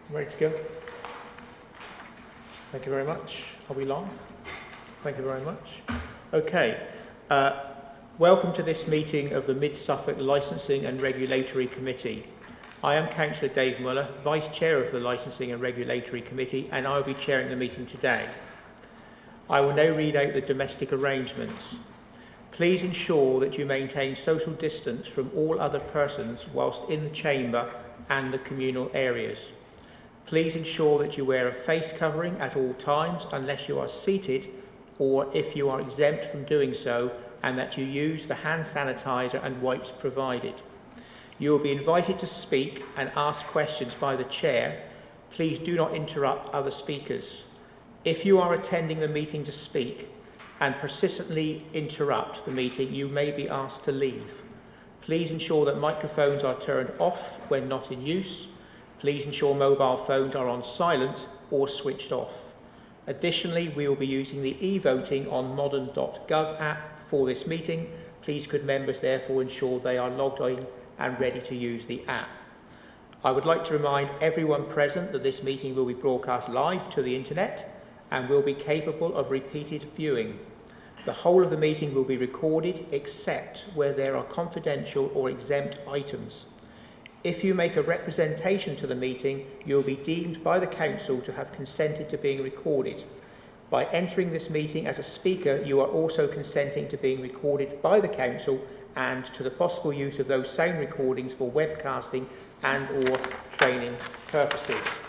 Ready to go? Thank you very much. Are we live? Thank you very much. Okay. Welcome to this meeting of the Mid-Suffolk Licensing and Regulatory Committee. I am Councillor Dave Muller, Vice Chair of the Licensing and Regulatory Committee, and I will be chairing the meeting today. I will now read out the domestic arrangements. Please ensure that you maintain social distance from all other persons whilst in the chamber and the communal areas. Please ensure that you wear a face covering at all times unless you are seated or if you are exempt from doing so, and that you use the hand sanitizer and wipes provided. You will be invited to speak and ask questions by the chair. Please do not interrupt other speakers. If you are attending the meeting to speak and persistently interrupt the meeting, you may be asked to leave. Please ensure that microphones are turned off when not in use. Please ensure mobile phones are on silent or switched off. Additionally, we will be using the e-voting on modern.gov app for this meeting. Please could members therefore ensure they are logged in and ready to use the app. I would like to remind everyone present that this meeting will be broadcast live to the internet and will be capable of repeated viewing. The whole of the meeting will be recorded except where there are confidential or exempt items. If you make a representation to the meeting, you will be deemed by the Council to have consented to being recorded. By entering this meeting as a speaker, you are also consenting to being recorded by the Council and to the possible use of those sound recordings for webcasting and or training purposes.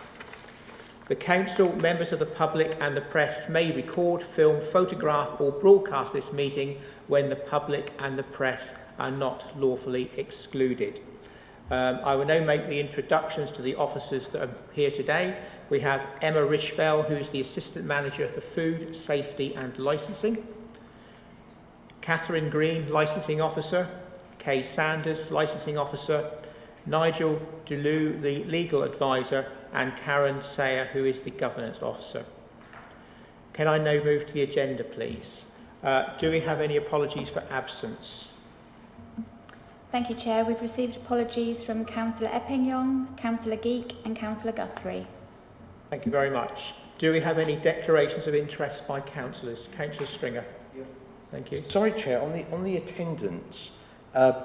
The Council, members of the public and the press may record, film, photograph or broadcast this meeting when the public and the press are not lawfully excluded. I will now make the introductions to the officers that are here today. We have Emma Rishbell, who is the Assistant Manager for Food, Safety and Licensing. Catherine Green, Licensing Officer. Kay Sanders, Licensing Officer. Nigel Delu, the Legal Advisor. And Karen Sayer, who is the Governance Officer. Can I now move to the agenda, please? Do we have any apologies for absence? Thank you, Chair. We've received apologies from Councillor Epping-Yong, Councillor Geek and Councillor Guthrie. Thank you very much. Do we have any declarations of interest by councillors? Councillor Stringer. Yeah. Thank you. Sorry, Chair, on the attendance, although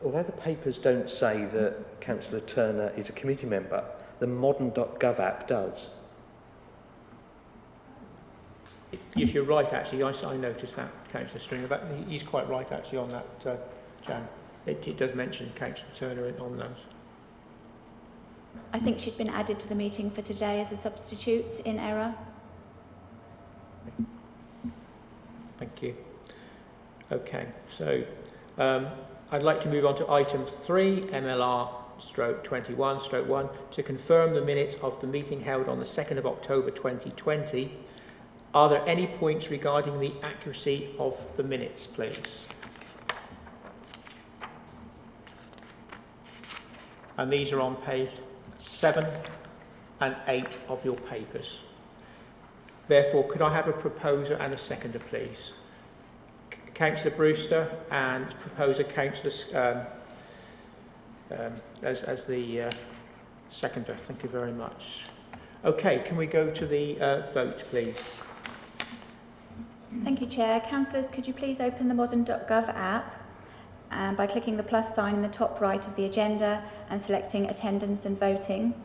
the papers don't say that Councillor Turner is a committee member, the modern.gov app does. Yes, you're right, actually. I noticed that, Councillor Stringer. He's quite right, actually, on that, Jan. It does mention Councillor Turner on those. I think she'd been added to the meeting for today as a substitute in error. Thank you. Okay, so I'd like to move on to item 3, MLR/21/1, to confirm the minutes of the meeting held on the 2nd of October 2020. Are there any points regarding the accuracy of the minutes, please? And these are on page 7 and 8 of your papers. Therefore, could I have a proposer and a seconder, please? Councillor Brewster and proposer Councillor as the seconder. Thank you very much. Okay, can we go to the vote, please? Thank you, Chair. Councillors, could you please open the modern.gov app by clicking the plus sign in the top right of the agenda and selecting attendance and voting.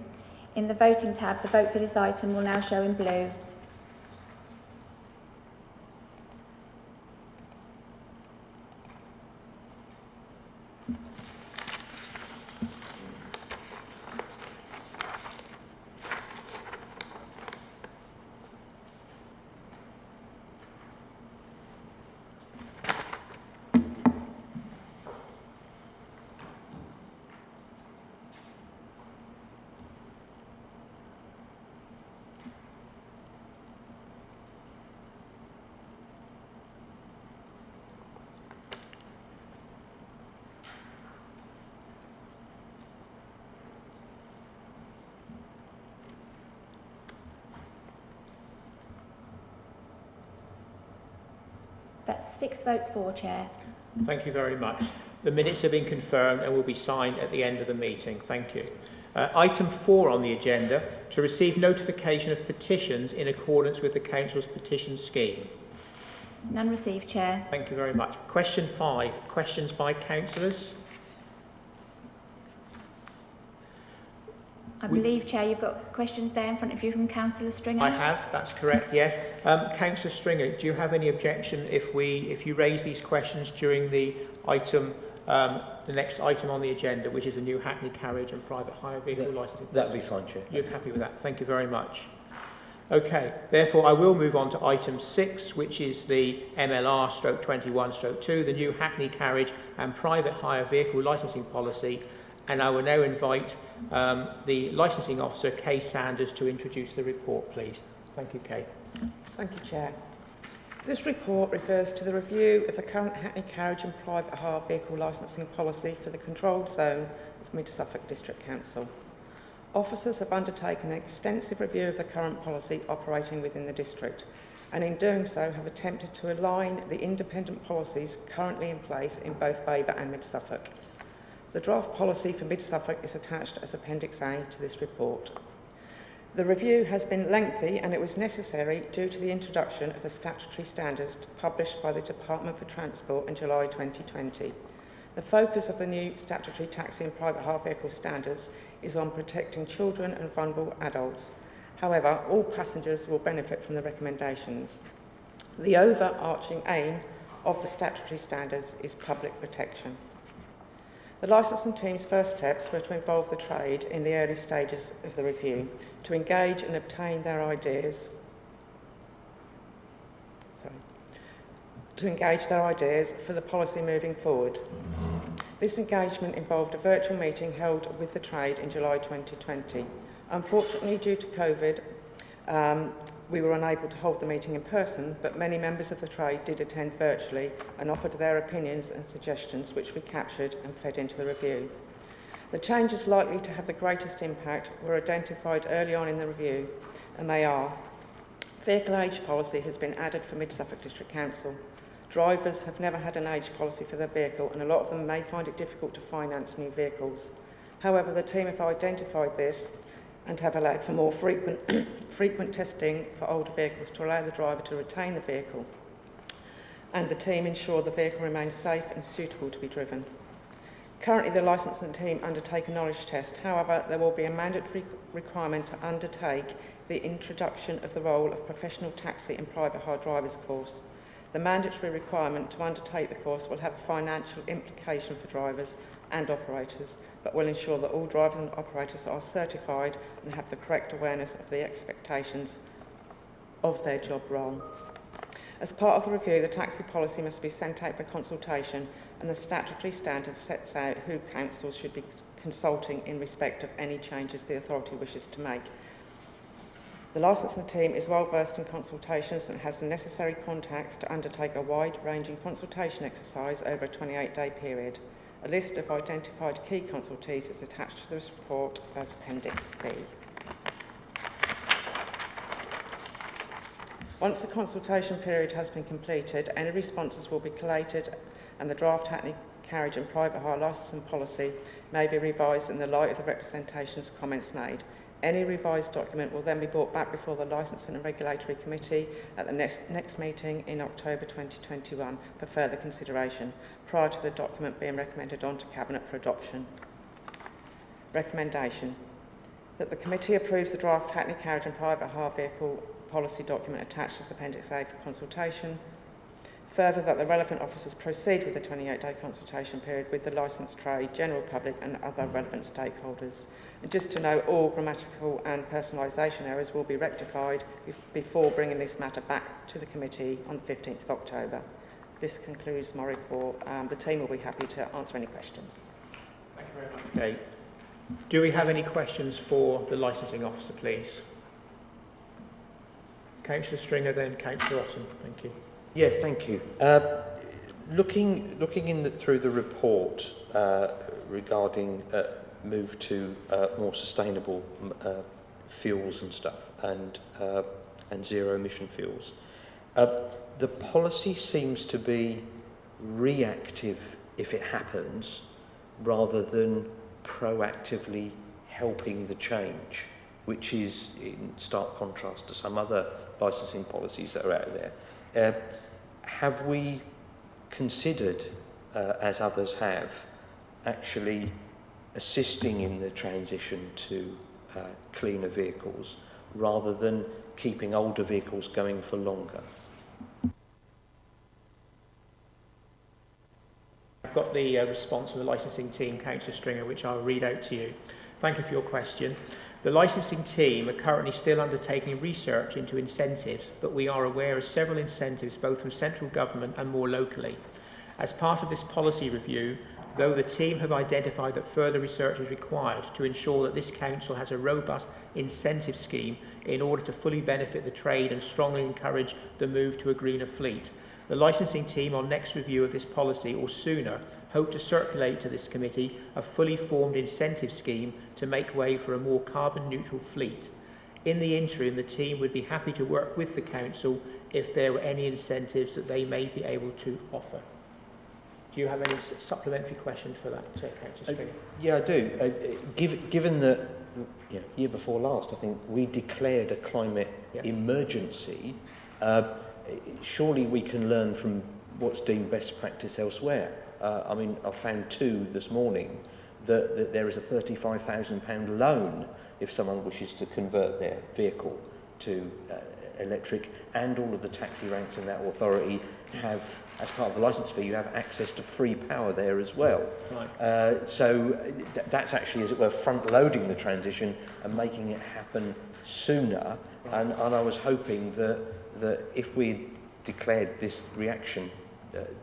In the voting tab, the vote for this item will now show in blue. That's 6 votes for, Chair. Thank you very much. The minutes have been confirmed and will be signed at the end of the meeting. Thank you. Item 4 on the agenda, to receive notification of petitions in accordance with the Council's petition scheme. None received, Chair. Thank you very much. Question 5, questions by councillors. I believe, Chair, you've got questions there in front of you from Councillor Stringer. I have, that's correct, yes. Councillor Stringer, do you have any objection if you raise these questions during the item, the next item on the agenda, which is a new Hackney carriage and private hire vehicle licensing? That'd be fine, Chair. You're happy with that? Thank you very much. Okay, therefore I will move on to item 6, which is the MLR/21/2, the new Hackney carriage and private hire vehicle licensing policy, and I will now invite the licensing officer, Kay Sanders, to introduce the report, please. Thank you, Kay. Thank you, Chair. This report refers to the review of the current Hackney carriage and private hire vehicle licensing policy for the controlled zone of Mid Suffolk District Council. Officers have undertaken an extensive review of the current policy operating within the district, and in doing so have attempted to align the independent policies currently in place in both Baber and Mid Suffolk. The draft policy for Mid Suffolk is attached as Appendix A to this report. The review has been lengthy, and it was necessary due to the introduction of the statutory standards published by the Department for Transport in July 2020. The focus of the new statutory taxi and private hire vehicle standards is on protecting children and vulnerable adults. However, all passengers will benefit from the recommendations. The overarching aim of the statutory standards is public protection. The licensing team's first steps were to involve the trade in the early stages of the review, to engage and obtain their ideas. For the policy moving forward. This engagement involved a virtual meeting held with the trade in July 2020. Unfortunately, due to COVID, we were unable to hold the meeting in person, but many members of the trade did attend virtually and offered their opinions and suggestions, which we captured and fed into the review. The changes likely to have the greatest impact were identified early on in the review, and they are: vehicle age policy has been added for Mid Suffolk District Council. Drivers have never had an age policy for their vehicle, and a lot of them may find it difficult to finance new vehicles. However, the team have identified this and have allowed for more frequent testing for older vehicles to allow the driver to retain the vehicle, and the team ensure the vehicle remains safe and suitable to be driven. Currently, the licensing team undertake a knowledge test. However, there will be a mandatory requirement to undertake the introduction of the role of professional taxi and private hire drivers course. The mandatory requirement to undertake the course will have a financial implication for drivers and operators, but will ensure that all drivers and operators are certified and have the correct awareness of the expectations of their job role. As part of the review, the taxi policy must be sent out for consultation, and the statutory standard sets out who councils should be consulting in respect of any changes the authority wishes to make. The licensing team is well versed in consultations and has the necessary contacts to undertake a wide-ranging consultation exercise over a 28-day period. A list of identified key consultees is attached to this report as Appendix C. Once the consultation period has been completed, any responses will be collated, and the draft Hackney carriage and private hire licensing policy may be revised in the light of the representations comments made. Any revised document will then be brought back before the Licensing and Regulatory Committee at the next meeting in October 2021 for further consideration, prior to the document being recommended onto Cabinet for adoption. Recommendation: that the committee approves the draft Hackney carriage and private hire vehicle policy document attached as Appendix A for consultation. Further, that the relevant officers proceed with the 28-day consultation period with the licensed trade, general public and other relevant stakeholders. And just to note, all grammatical and personalisation errors will be rectified before bringing this matter back to the committee on the 15th of October. This concludes my report. The team will be happy to answer any questions. Thank you very much. Okay. Do we have any questions for the licensing officer, please? Councillor Stringer, then Councillor Otton. Thank you. Yeah, thank you. Looking through the report regarding move to more sustainable fuels and stuff, and zero emission fuels, the policy seems to be reactive if it happens, rather than proactively helping the change, which is in stark contrast to some other licensing policies that are out there. Have we considered, as others have, actually assisting in the transition to cleaner vehicles rather than keeping older vehicles going for longer? I've got the response from the licensing team, Councillor Stringer, which I'll read out to you. Thank you for your question. The licensing team are currently still undertaking research into incentives, but we are aware of several incentives both from central government and more locally. As part of this policy review, though the team have identified that further research is required to ensure that this council has a robust incentive scheme in order to fully benefit the trade and strongly encourage the move to a greener fleet, the licensing team on next review of this policy or sooner hope to circulate to this committee a fully formed incentive scheme to make way for a more carbon neutral fleet. In the interim, the team would be happy to work with the council if there were any incentives that they may be able to offer. Do you have any supplementary questions for that, Councillor Stringer? Yeah, I do. Given that year before last, I think we declared a climate emergency, surely we can learn from what's deemed best practice elsewhere. I mean, I found two this morning that there is a £35,000 loan if someone wishes to convert their vehicle to electric, and all of the taxi ranks in that authority have, as part of the licence fee, you have access to free power there as well. Right. So that's actually, as it were, front-loading the transition and making it happen sooner. Right. And I was hoping that if we declared this reaction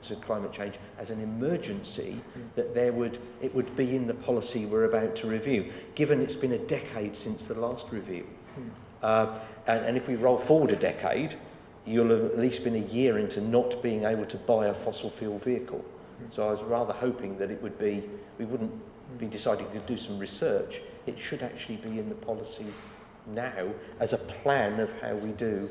to climate change as an emergency, that it would be in the policy we're about to review, given it's been a decade since the last review. And if we roll forward a decade, you'll have at least been a year into not being able to buy a fossil fuel vehicle. So I was rather hoping that we wouldn't be deciding to do some research. It should actually be in the policy now as a plan of how we do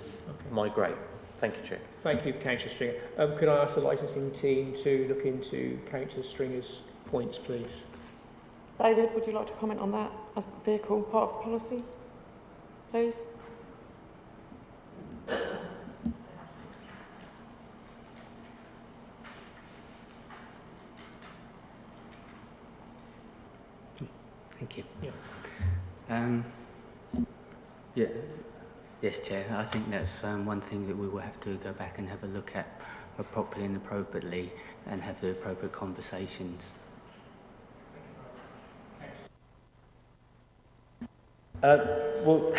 migrate. Thank you, Chair. Thank you, Councillor Stringer. Could I ask the licensing team to look into Councillor Stringer's points, please? David, would you like to comment on that as the vehicle part of the policy, please? Thank you. Yeah. Yes, Chair. I think that's one thing that we will have to go back and have a look at properly and appropriately, and have the appropriate conversations. Well,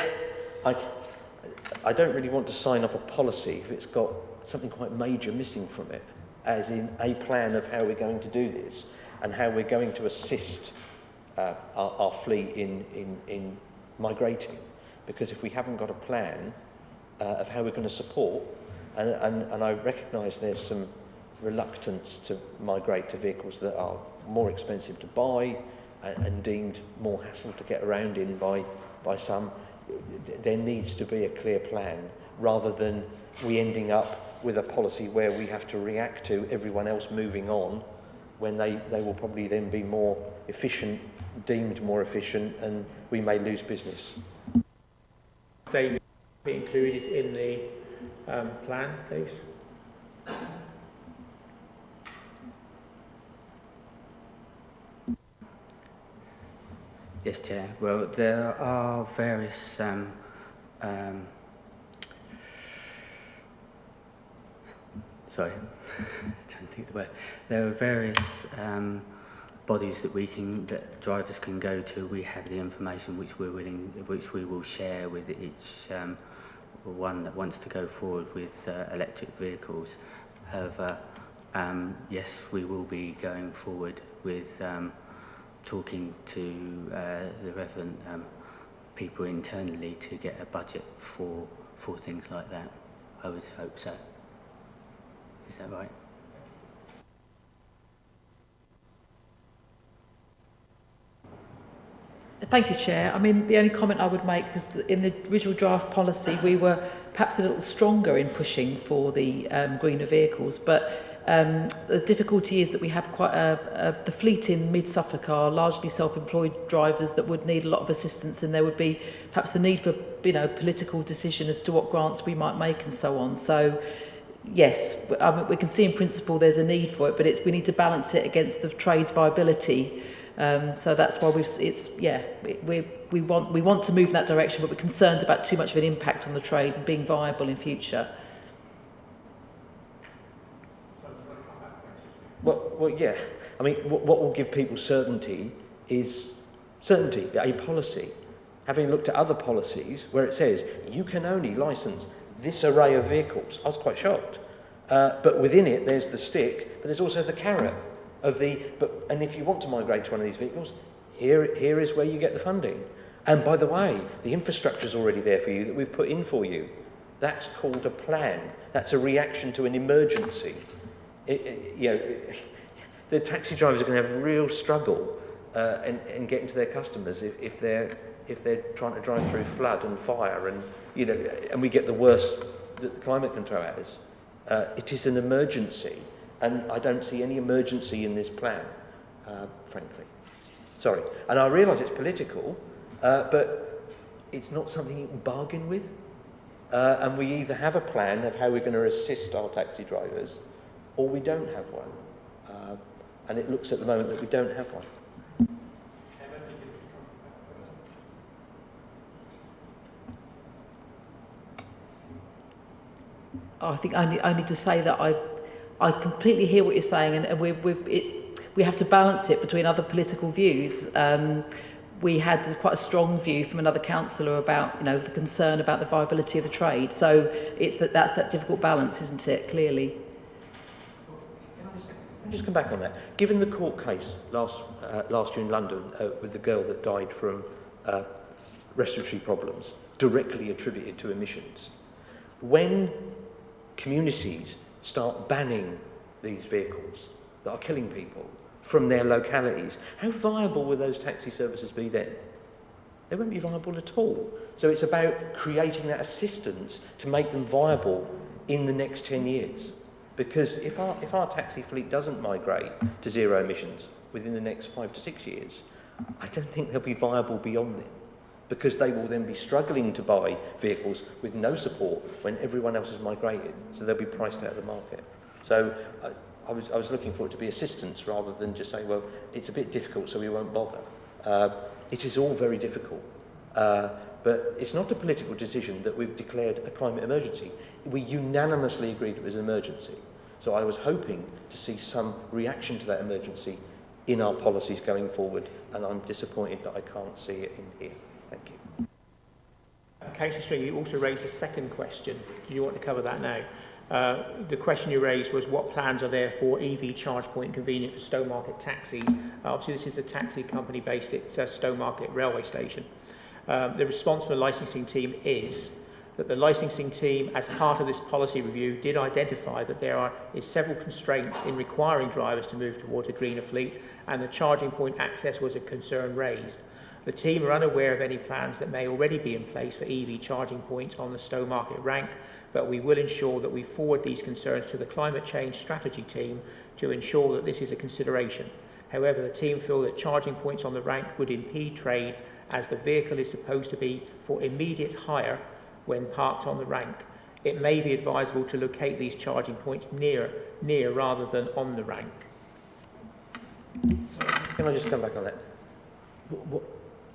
I don't really want to sign off a policy if it's got something quite major missing from it, as in a plan of how we're going to do this and how we're going to assist our fleet in migrating. Because if we haven't got a plan of how we're going to support, and I recognise there's some reluctance to migrate to vehicles that are more expensive to buy and deemed more hassle to get around in by some, there needs to be a clear plan, rather than we ending up with a policy where we have to react to everyone else moving on when they will probably then be more efficient, deemed more efficient, and we may lose business. David, be included in the plan, please. Yes, Chair. Well, there are various sorry, trying to think of the word. There are various bodies that drivers can go to. We have the information which we will share with each one that wants to go forward with electric vehicles. However, yes, we will be going forward with talking to the relevant people internally to get a budget for things like that. I would hope so. Is that right? Thank you, Chair. I mean, the only comment I would make was that in the original draft policy, we were perhaps a little stronger in pushing for the greener vehicles, but the difficulty is that we have quite the fleet in mid-Suffolk are largely self-employed drivers that would need a lot of assistance, and there would be perhaps a need for, you know, political decision as to what grants we might make and so on. So, yes, we can see in principle there's a need for it, but we need to balance it against the trade's viability. So that's why we want to move in that direction, but we're concerned about too much of an impact on the trade and being viable in future. Well, yeah. I mean, what will give people certainty is certainty, a policy. Having looked at other policies where it says you can only licence this array of vehicles, I was quite shocked. But within it, there's the stick, but there's also the carrot of and if you want to migrate to one of these vehicles, here is where you get the funding. And by the way, the infrastructure's already there for you that we've put in for you. That's called a plan. That's a reaction to an emergency. The taxi drivers are going to have a real struggle in getting to their customers if they're trying to drive through flood and fire and we get the worst that the climate can throw at us. It is an emergency, and I don't see any emergency in this plan, frankly. Sorry. And I realise it's political, but it's not something you can bargain with. And we either have a plan of how we're going to assist our taxi drivers, or we don't have one. And it looks at the moment that we don't have one. I think I need to say that I completely hear what you're saying, and we have to balance it between other political views. We had quite a strong view from another councillor about, you know, the concern about the viability of the trade. So it's that's that difficult balance, isn't it? Clearly. Just come back on that. Given the court case last year in London with the girl that died from respiratory problems directly attributed to emissions, when communities start banning these vehicles that are killing people from their localities, how viable will those taxi services be then? They won't be viable at all. So it's about creating that assistance to make them viable in the next 10 years. Because if our taxi fleet doesn't migrate to zero emissions within the next 5 to 6 years, I don't think they'll be viable beyond it. Because they will then be struggling to buy vehicles with no support when everyone else has migrated. So they'll be priced out of the market. So I was looking for it to be assistance rather than just saying, well, it's a bit difficult, so we won't bother. It is all very difficult. But it's not a political decision that we've declared a climate emergency. We unanimously agreed it was an emergency. So I was hoping to see some reaction to that emergency in our policies going forward, and I'm disappointed that I can't see it in here. Thank you. Councillor String, you also raised a second question. Do you want to cover that now? The question you raised was what plans are there for EV charge point convenient for Stowmarket taxis? Obviously, this is a taxi company based at Stowmarket railway station. The response from the licensing team is that the licensing team, as part of this policy review, did identify that there is several constraints in requiring drivers to move towards a greener fleet, and the charging point access was a concern raised. The team are unaware of any plans that may already be in place for EV charging points on the Stowmarket rank, but we will ensure that we forward these concerns to the climate change strategy team to ensure that this is a consideration. However, the team feel that charging points on the rank would impede trade, as the vehicle is supposed to be for immediate hire when parked on the rank. It may be advisable to locate these charging points near rather than on the rank. Can I just come back on that?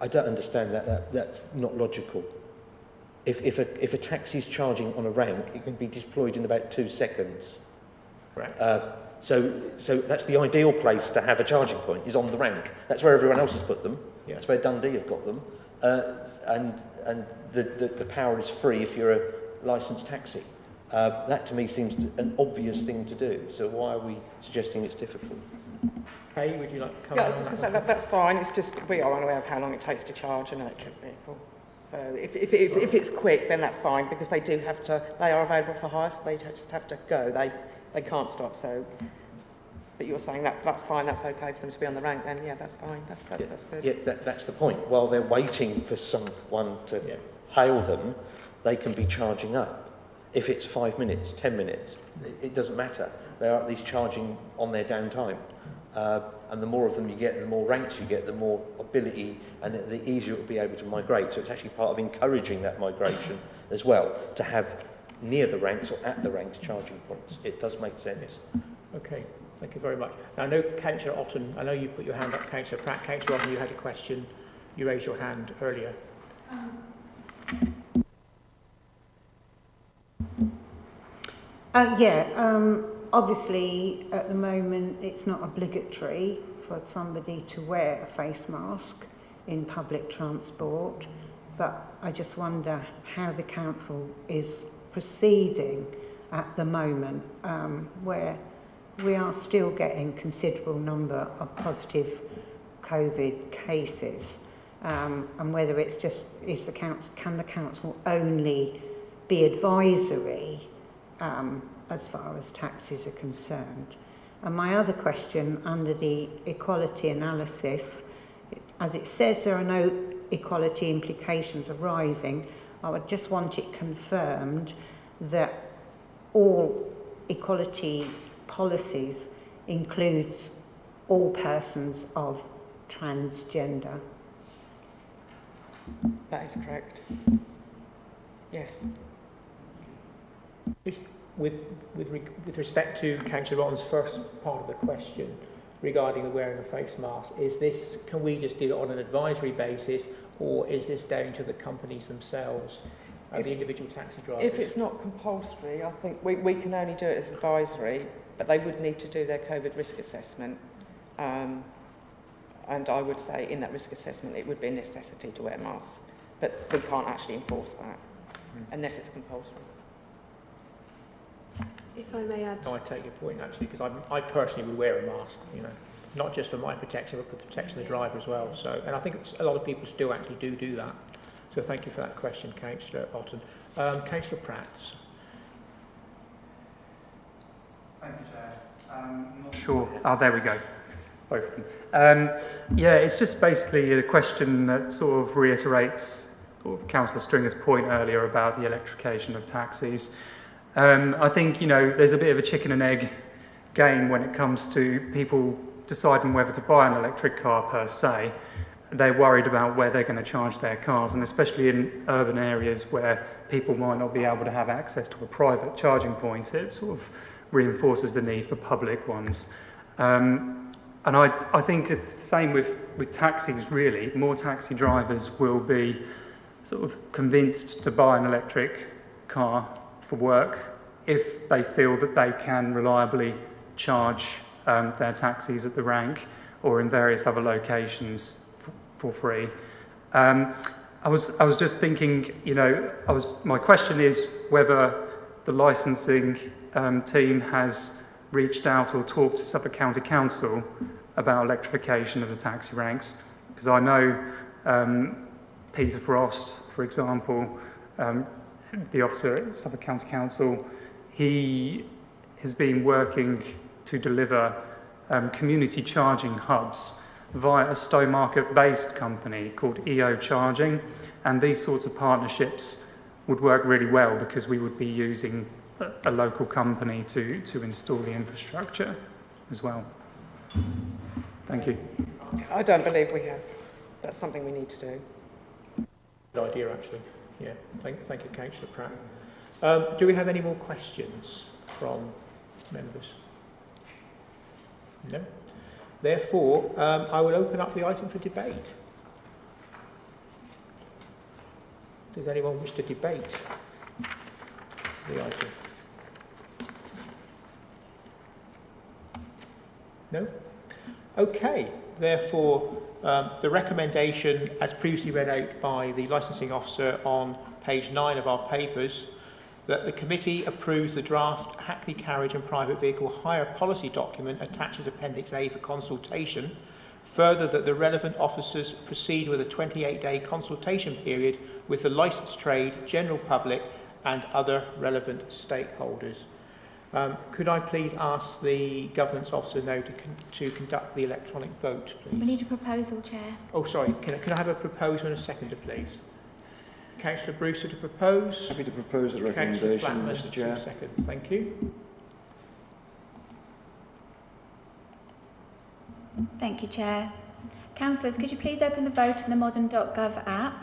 I don't understand that. That's not logical. If a taxi's charging on a rank, it can be deployed in about 2 seconds. Correct. So that's the ideal place to have a charging point, is on the rank. That's where everyone else has put them. Yeah. That's where Dundee have got them. And the power is free if you're a licensed taxi. That to me seems an obvious thing to do. So why are we suggesting it's difficult? Kay, would you like to come on that? That's fine. It's just we are unaware of how long it takes to charge an electric vehicle. So if it's quick, then that's fine, because they are available for hire, so they just have to go. They can't stop. So, but you're saying that's fine. That's okay for them to be on the rank. Then yeah, that's fine. That's good. Yeah, that's the point. While they're waiting for someone to hail them, they can be charging up. if it's 5 minutes, 10 minutes, it doesn't matter. They are at least charging on their downtime. And the more of them you get, the more ranks you get, the more ability and the easier it will be able to migrate. So it's actually part of encouraging that migration as well, to have near the ranks or at the ranks charging points. It does make sense. Okay, thank you very much. Now, I know Councillor Otten, I know you put your hand up, Councillor Pratt. Councillor Otten, you had a question. You raised your hand earlier. Obviously, at the moment, it's not obligatory for somebody to wear a face mask in public transport, but I just wonder how the council is proceeding at the moment, where we are still getting considerable number of positive COVID cases, and whether it's just, can the council only be advisory as far as taxis are concerned? And my other question, under the equality analysis, as it says there are no equality implications arising, I would just want it confirmed that all equality policies includes all persons of transgender. That is correct. Yes. With respect to Councillor Otten's first part of the question regarding the wearing of face masks, can we just do it on an advisory basis, or is this down to the companies themselves, the individual taxi drivers? If it's not compulsory, I think we can only do it as advisory, but they would need to do their COVID risk assessment. And I would say in that risk assessment it would be a necessity to wear a mask, but we can't actually enforce that unless it's compulsory. If I may add. No, I take your point actually, because I personally would wear a mask, you know, not just for my protection, but for the protection of the driver as well. So, and I think a lot of people still actually do that. So thank you for that question, Councillor Otten. Councillor Pratt. Thank you, Chair. Not sure. Oh, there we go. Both of them. Yeah, it's just basically a question that sort of reiterates Councillor Stringer's point earlier about the electrification of taxis. I think, you know, there's a bit of a chicken and egg game when it comes to people deciding whether to buy an electric car per se. They're worried about where they're going to charge their cars, and especially in urban areas where people might not be able to have access to a private charging point, it sort of reinforces the need for public ones. And I think it's the same with taxis, really. More taxi drivers will be sort of convinced to buy an electric car for work if they feel that they can reliably charge their taxis at the rank or in various other locations for free. I was just thinking, you know, my question is whether the licensing team has reached out or talked to Suffolk County Council about electrification of the taxi ranks, because I know Peter Frost, for example, the officer at Suffolk County Council, he has been working to deliver community charging hubs via a Stowmarket-based company called EO Charging, and these sorts of partnerships would work really well because we would be using a local company to install the infrastructure as well. Thank you. I don't believe we have. That's something we need to do. Good idea, actually. Yeah, thank you, Councillor Pratt. Do we have any more questions from members? No? Therefore, I will open up the item for debate. Does anyone wish to debate the item? No? Okay, therefore, the recommendation, as previously read out by the licensing officer on page 9 of our papers, that the committee approves the draft Hackney Carriage and Private Vehicle Hire Policy document attached as Appendix A for consultation. Further, that the relevant officers proceed with a 28-day consultation period with the licensed trade, general public and other relevant stakeholders. Could I please ask the governance officer now to conduct the electronic vote, please? We need a proposal, Chair. Oh, sorry. Can I have a proposer and a seconder, please? Councillor Brewster to propose. Happy to propose the Councillor recommendation, Flatman Mr. Chair. to second. Thank you. Thank you, Chair. Councillors, could you please open the vote in the modern.gov app?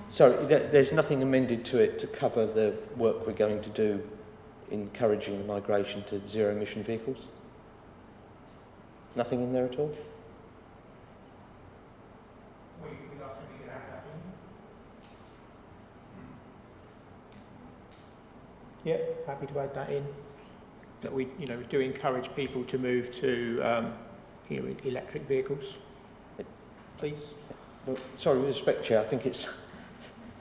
Sorry, there's nothing amended to it to cover the work we're going to do encouraging the migration to zero-emission vehicles? Nothing in there at all? Yeah, happy to add that in. That we, do encourage people to move to electric vehicles. Please. Well, sorry, with respect, Chair, I think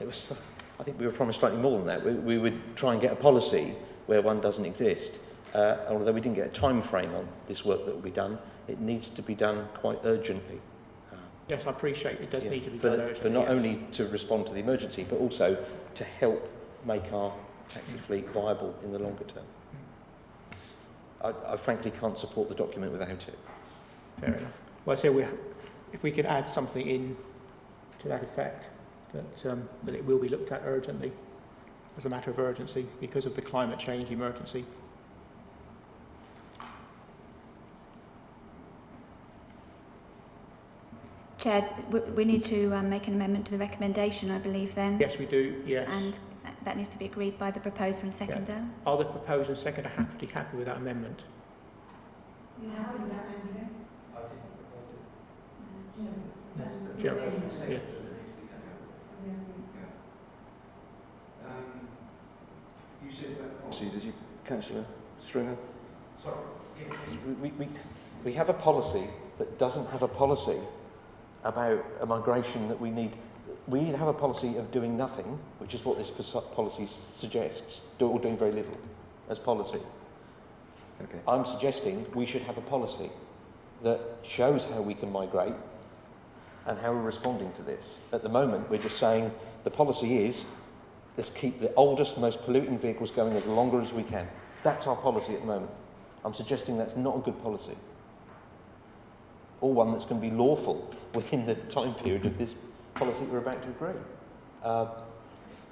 I think we were promised slightly more than that. We would try and get a policy where one doesn't exist. Although we didn't get a time frame on this work that will be done, it needs to be done quite urgently. Yes, I appreciate it does need to be done urgently. For not only to respond to the emergency, but also to help make our taxi fleet viable in the longer term. I frankly can't support the document without it. Fair enough. Well, so if we could add something in to that effect, that it will be looked at urgently, as a matter of urgency, because of the climate change emergency. Chair, we need to make an amendment to the recommendation, I believe, then. Yes, we do, yes. And that needs to be agreed by the proposer and seconder. Yeah. Are the proposer and seconder happy with that amendment? Yeah. You said about policy, did you, Councillor Stringer? Sorry. We have a policy that doesn't have a policy about a migration that we need. We have a policy of doing nothing, which is what this policy suggests, or doing very little as policy. Okay. I'm suggesting we should have a policy that shows how we can migrate and how we're responding to this. At the moment, we're just saying the policy is let's keep the oldest, most polluting vehicles going as longer as we can. That's our policy at the moment. I'm suggesting that's not a good policy, or one that's going to be lawful within the time period of this policy we're about to agree.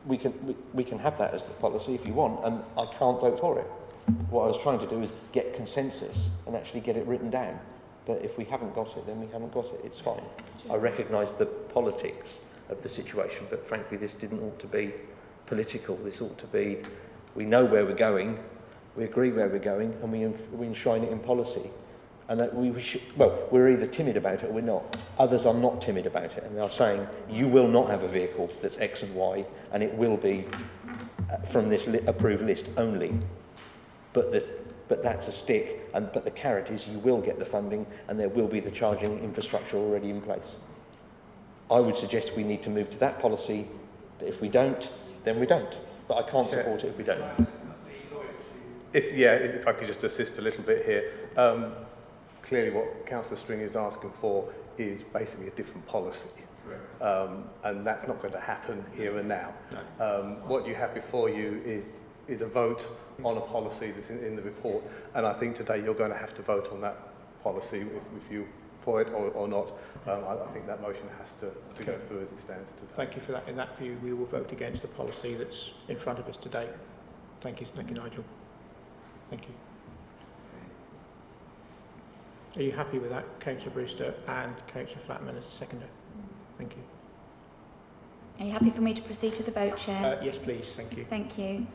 We can have that as the policy if you want, and I can't vote for it. What I was trying to do is get consensus and actually get it written down. But if we haven't got it, then we haven't got it. It's fine. I recognise the politics of the situation, but frankly, this didn't ought to be political. This ought to be, we know where we're going, we agree where we're going, and we enshrine it in policy. And that we should, well, we're either timid about it or we're not. Others are not timid about it, and they're saying, you will not have a vehicle that's X and Y, and it will be from this approved list only. But that's a stick, but the carrot is you will get the funding and there will be the charging infrastructure already in place. I would suggest we need to move to that policy, but if we don't, then we don't. But I can't support it if we don't. If I could just assist a little bit here. Clearly what Councillor String is asking for is basically a different policy. And that's not going to happen here and now. No. What you have before you is a vote on a policy that's in the report, and I think today you're going to have to vote on that policy if you for it or not. I think that motion has to go through as it stands today. Thank you for that. In that view, we will vote against the policy that's in front of us today. Thank you, Nigel. Thank you. Are you happy with that, Councillor Brewster and Councillor Flatman as a seconder? Thank you. Are you happy for me to proceed to the vote, Chair? Yes, please. Thank you. Thank you.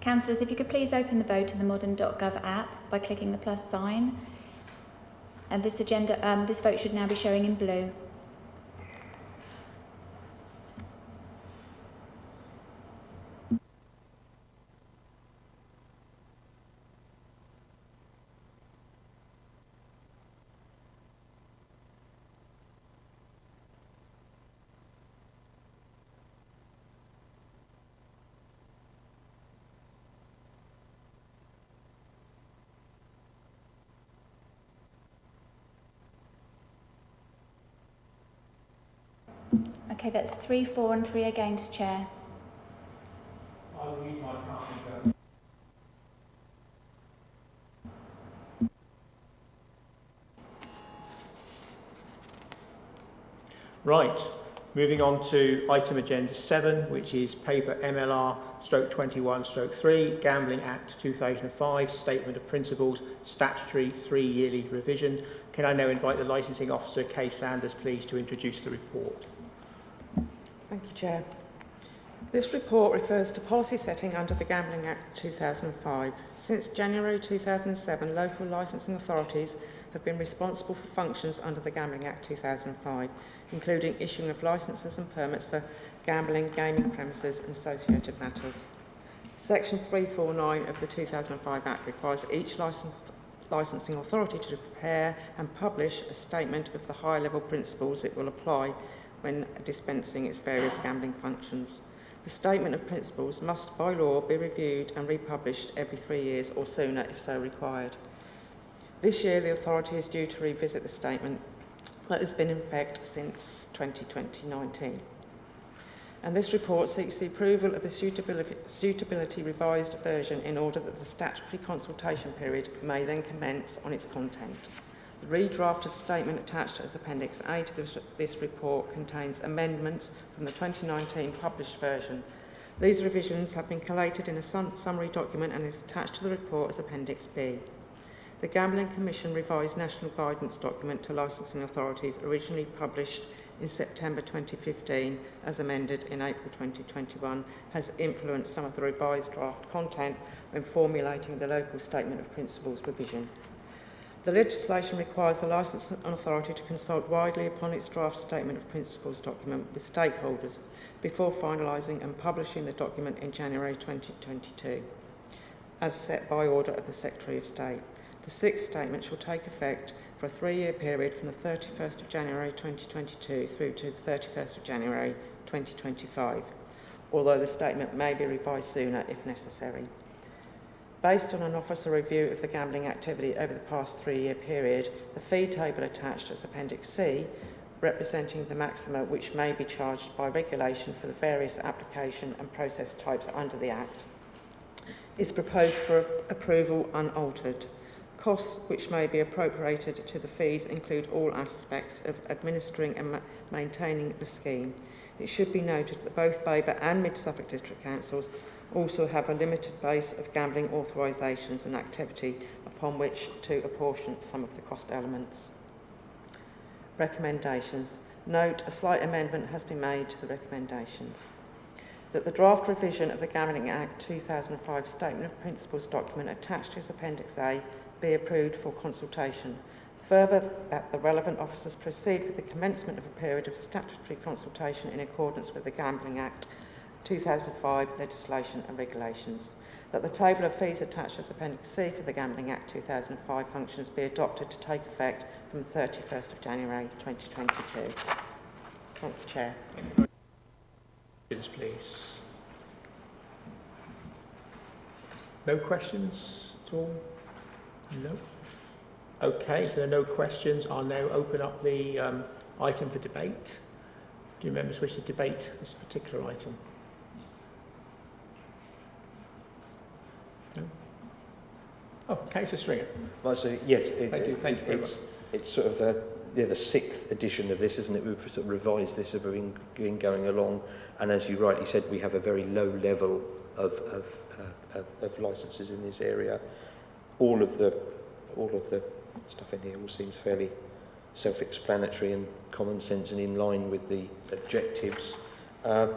Councillors, if you could please open the vote in the modern.gov app by clicking the plus sign. And this vote should now be showing in blue. Okay, that's 3 for and 3 against, Chair. I'll use my card. Right. Moving on to item agenda 7, which is paper MLR/21/3, Gambling Act 2005, Statement of Principles, Statutory 3-yearly revision. Can I now invite the licensing officer, Kay Sanders, please, to introduce the report? Thank you, Chair. This report refers to policy setting under the Gambling Act 2005. Since January 2007, local licensing authorities have been responsible for functions under the Gambling Act 2005, including issuing of licences and permits for gambling, gaming premises and associated matters. Section 349 of the 2005 Act requires each licensing authority to prepare and publish a statement of the high-level principles it will apply when dispensing its various gambling functions. The statement of principles must, by law, be reviewed and republished every 3 years or sooner if so required. This year, the authority is due to revisit the statement that has been in effect since 2019. And this report seeks the approval of the suitability revised version in order that the statutory consultation period may then commence on its content. The redrafted statement attached as Appendix A to this report contains amendments from the 2019 published version. These revisions have been collated in a summary document and is attached to the report as Appendix B. The Gambling Commission revised national guidance document to licensing authorities, originally published in September 2015 as amended in April 2021, has influenced some of the revised draft content when formulating the local statement of principles revision. The legislation requires the licensing authority to consult widely upon its draft statement of principles document with stakeholders before finalising and publishing the document in January 2022, as set by order of the Secretary of State. The sixth statement shall take effect for a 3-year period from the 31st of January 2022 through to the 31st of January 2025, although the statement may be revised sooner if necessary. Based on an officer review of the gambling activity over the past 3-year period, the fee table attached as Appendix C, representing the maxima which may be charged by regulation for the various application and process types under the Act, is proposed for approval unaltered. Costs which may be appropriated to the fees include all aspects of administering and maintaining the scheme. It should be noted that both Baber and Mid-Suffolk District Councils also have a limited base of gambling authorisations and activity upon which to apportion some of the cost elements. Recommendations. Note, a slight amendment has been made to the recommendations. That the draft revision of the Gambling Act 2005 Statement of Principles document attached as Appendix A be approved for consultation. Further, that the relevant officers proceed with the commencement of a period of statutory consultation in accordance with the Gambling Act 2005 legislation and regulations. That the table of fees attached as Appendix C for the Gambling Act 2005 functions be adopted to take effect from the 31st of January 2022. Thank you, Chair. Please. No questions at all? No. Okay, if there are no questions, I'll now open up the item for debate. Do you members wish to debate this particular item? No? Oh, Councillor Stringer. Well, so, yes, Thank you very much. It's sort of the 6th edition of this, isn't it? We've sort of revised this as we've been going along, and as you rightly said, we have a very low level of licences in this area. All of the stuff in here all seems fairly self-explanatory and common sense and in line with the objectives. I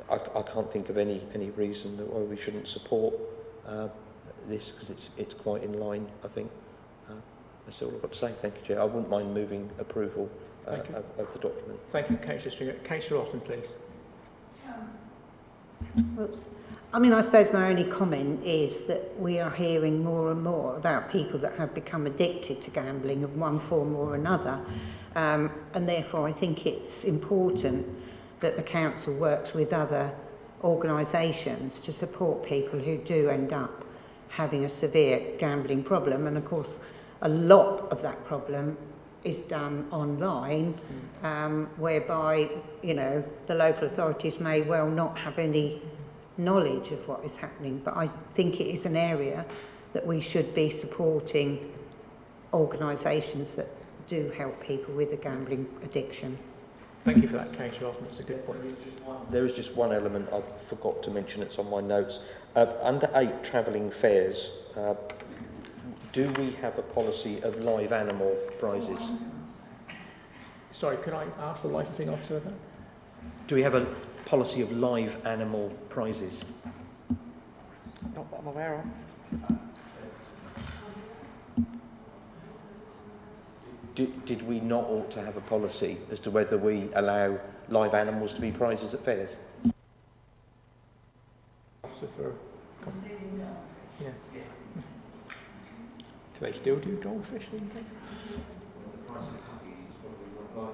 can't think of any reason that why we shouldn't support this, because it's quite in line, I think. That's all I've got to say. Thank you, Chair. I wouldn't mind moving approval of the document. Thank you, Councillor Stringer. Councillor Otten, please. Oops. I mean, I suppose my only comment is that we are hearing more and more about people that have become addicted to gambling of one form or another, and therefore I think it's important that the council works with other organisations to support people who do end up having a severe gambling problem. And of course, a lot of that problem is done online, whereby, you know, the local authorities may well not have any knowledge of what is happening, but I think it is an area that we should be supporting organisations that do help people with a gambling addiction. Thank you for that, Councillor Osmond. It's a good point. There is just one element I forgot to mention. It's on my notes. Under 8, travelling fares, do we have a policy of live animal prizes? Sorry, could I ask the licensing officer that? Do we have a policy of live animal prizes? Not that I'm aware of. Did we not ought to have a policy as to whether we allow live animals to be prizes at fairs? Officer for... Yeah. Do they still do goldfish these days? Yeah.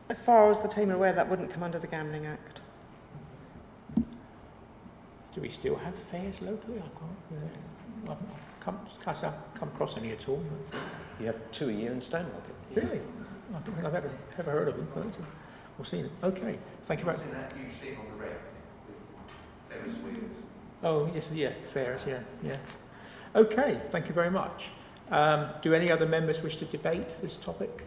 As far as the team are aware, that wouldn't come under the Gambling Act. Do we still have fairs locally? I've come across any at all. You have 2 a year in Stowmarket. Really? I don't think I've ever heard of them, but we'll see them. Okay, thank you very much. That usually on the red, Ferris wheels. Oh, yes, yeah, fairs, yeah. Okay, thank you very much. Do any other members wish to debate this topic?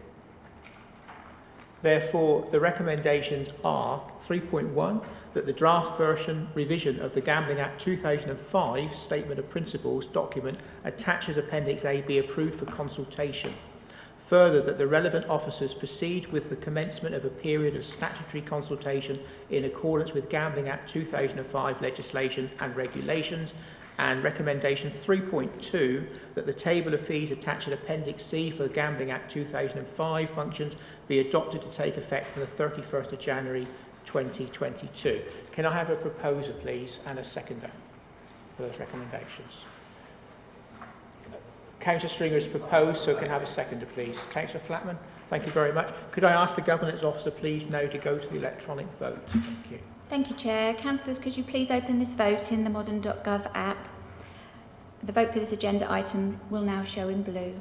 Therefore, the recommendations are 3.1, that the draft version revision of the Gambling Act 2005 Statement of Principles document attached as Appendix A be approved for consultation. Further, that the relevant officers proceed with the commencement of a period of statutory consultation in accordance with Gambling Act 2005 legislation and regulations. And recommendation 3.2, that the table of fees attached at Appendix C for the Gambling Act 2005 functions be adopted to take effect from the 31st of January 2022. Can I have a proposer, please, and a seconder for those recommendations? Councillor Stringer has proposed, so can I have a seconder, please? Councillor Flatman, thank you very much. Could I ask the Governance Officer, please, now to go to the electronic vote? Thank you. Thank you, Chair. Councillors, could you please open this vote in the modern.gov app? The vote for this agenda item will now show in blue.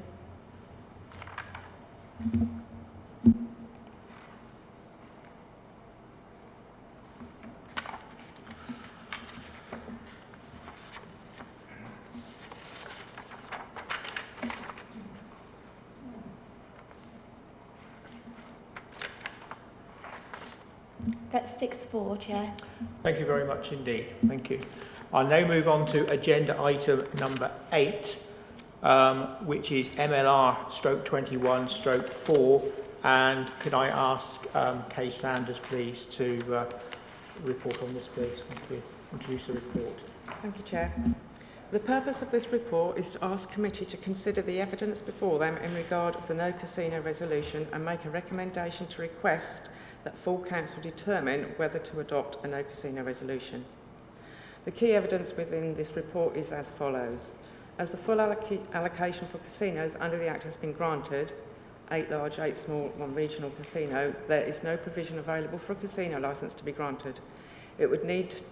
That's 6-4, Chair. Thank you very much indeed. Thank you. I'll now move on to agenda item number 8, which is MLR/21/4. And could I ask Kay Sanders, please, to report on this, please? Thank you. Introduce the report. Thank you, Chair. The purpose of this report is to ask committee to consider the evidence before them in regard of the no casino resolution and make a recommendation to request that full council determine whether to adopt a no casino resolution. The key evidence within this report is as follows. As the full allocation for casinos under the Act has been granted, 8 large, 8 small, 1 regional casino, there is no provision available for a casino licence to be granted. It would need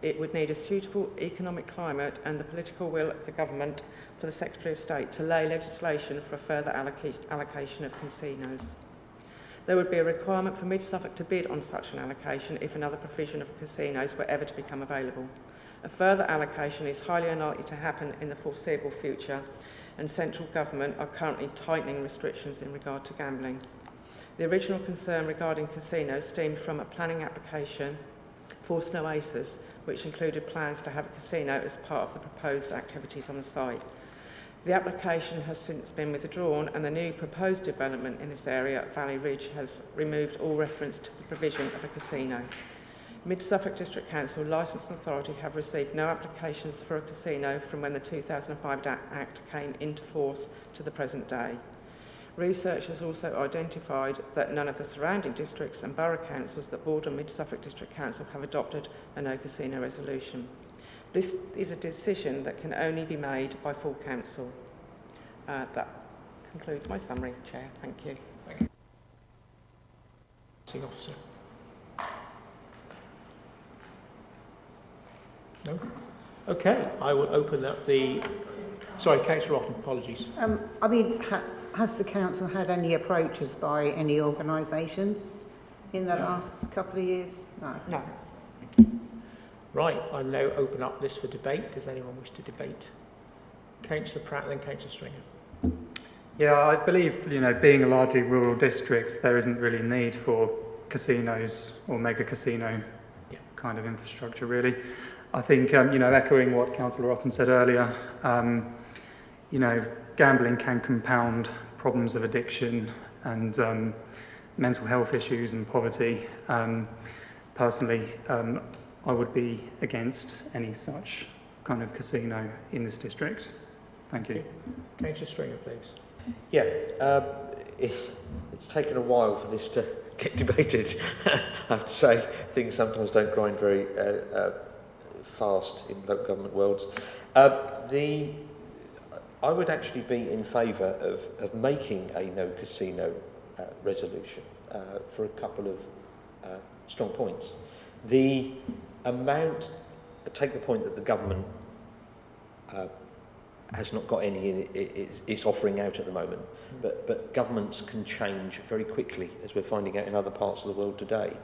a suitable economic climate and the political will of the government for the Secretary of State to lay legislation for a further allocation of casinos. There would be a requirement for Mid Suffolk to bid on such an allocation if another provision of casinos were ever to become available. A further allocation is highly unlikely to happen in the foreseeable future, and central government are currently tightening restrictions in regard to gambling. The original concern regarding casinos stemmed from a planning application for Snow Aces, which included plans to have a casino as part of the proposed activities on the site. The application has since been withdrawn and the new proposed development in this area at Valley Ridge has removed all reference to the provision of a casino. Mid Suffolk District Council Licensing Authority have received no applications for a casino from when the 2005 Act came into force to the present day. Research has also identified that none of the surrounding districts and borough councils that border Mid Suffolk District Council have adopted a no casino resolution. This is a decision that can only be made by full council. That concludes my summary, Chair. Thank you. Thank you. Officer. No? Okay, I will open up the... Sorry, Councillor Rotten, apologies. I mean, has the council had any approaches by any organisations in the last couple of years? No. No. Right, I'll now open up this for debate. Does anyone wish to debate? Councillor Pratt, then Councillor Stringer. Yeah, I believe, being a largely rural district, there isn't really need for casinos or mega casino kind of infrastructure, really. I think, echoing what Councillor Otten said earlier, gambling can compound problems of addiction and mental health issues and poverty. Personally, I would be against any such kind of casino in this district. Thank you. Councillor Stringer, please. Yeah, it's taken a while for this to get debated. I have to say, things sometimes don't grind very fast in local government worlds. I would actually be in favour of making a no casino resolution for a couple of strong points. The amount, take the point that the government has not got any it's offering out at the moment, but governments can change very quickly, as we're finding out in other parts of the world today.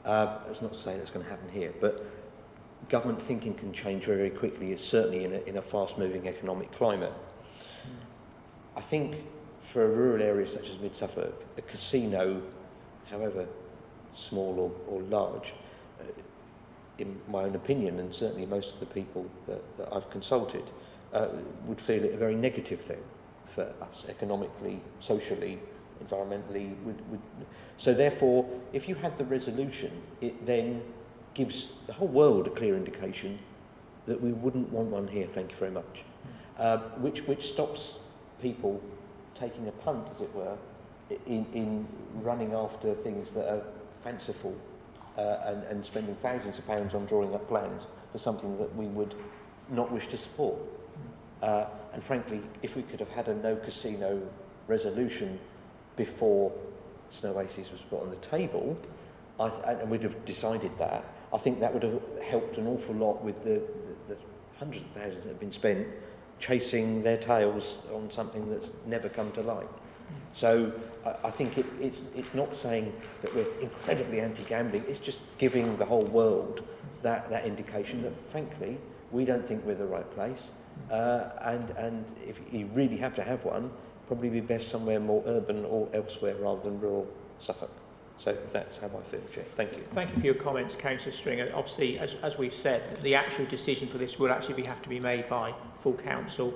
That's not to say that's going to happen here, but government thinking can change very, very quickly, it's certainly in a fast-moving economic climate. I think for a rural area such as Mid-Suffolk, a casino, however small or large, in my own opinion, and certainly most of the people that I've consulted, would feel it a very negative thing for us economically, socially, environmentally. So therefore, if you had the resolution, it then gives the whole world a clear indication that we wouldn't want one here, thank you very much, which stops people taking a punt, as it were, in running after things that are fanciful and spending thousands of pounds on drawing up plans for something that we would not wish to support. And frankly, if we could have had a no casino resolution before Snow Oasis was put on the table, and we'd have decided that, I think that would have helped an awful lot with the hundreds of thousands that have been spent chasing their tails on something that's never come to light. So I think it's not saying that we're incredibly anti-gambling, it's just giving the whole world that indication that, frankly, we don't think we're the right place. And if you really have to have one, probably be best somewhere more urban or elsewhere rather than rural Suffolk. So that's how I feel, Chair. Thank you. Thank you for your comments, Councillor Stringer. Obviously, as we've said, the actual decision for this will actually have to be made by full council.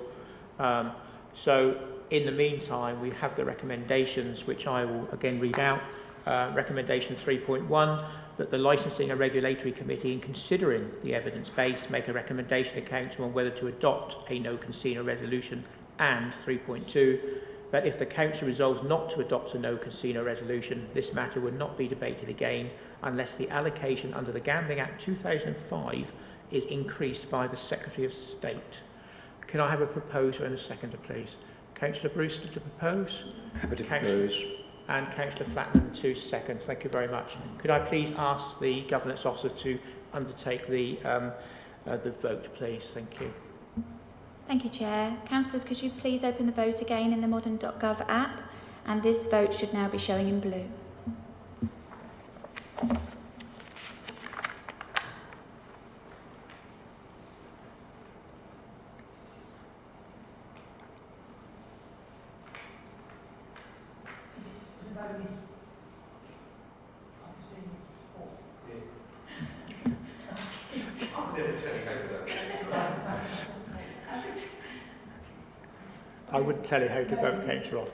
So in the meantime, we have the recommendations, which I will again read out. Recommendation 3.1, that the Licensing and Regulatory Committee, in considering the evidence base, make a recommendation to Council on whether to adopt a no casino resolution, and 3.2, that if the Council resolves not to adopt a no casino resolution, this matter would not be debated again unless the allocation under the Gambling Act 2005 is increased by the Secretary of State. Can I have a proposer and a seconder, please? Councillor Brewster to propose. Happy to propose. And Councillor Flatman to second. Thank you very much. Could I please ask the Governance Officer to undertake the vote, please? Thank you. Thank you, Chair. Councillors, could you please open the vote again in the modern.gov app? And this vote should now be showing in blue. I wouldn't tell you how to vote, Councillor.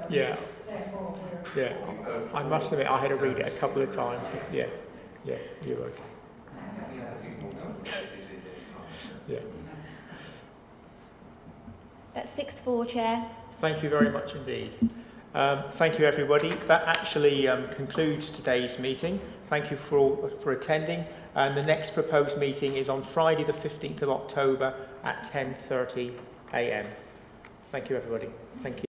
Yeah. Yeah. I must admit, I had to read it a couple of times. Yeah. Yeah, you're okay. Yeah. That's 6-4, Chair. Thank you very much indeed. Thank you, everybody. That actually concludes today's meeting. Thank you for attending. And the next proposed meeting is on Friday, the 15th of October at 10:30 a.m. Thank you, everybody. Thank you.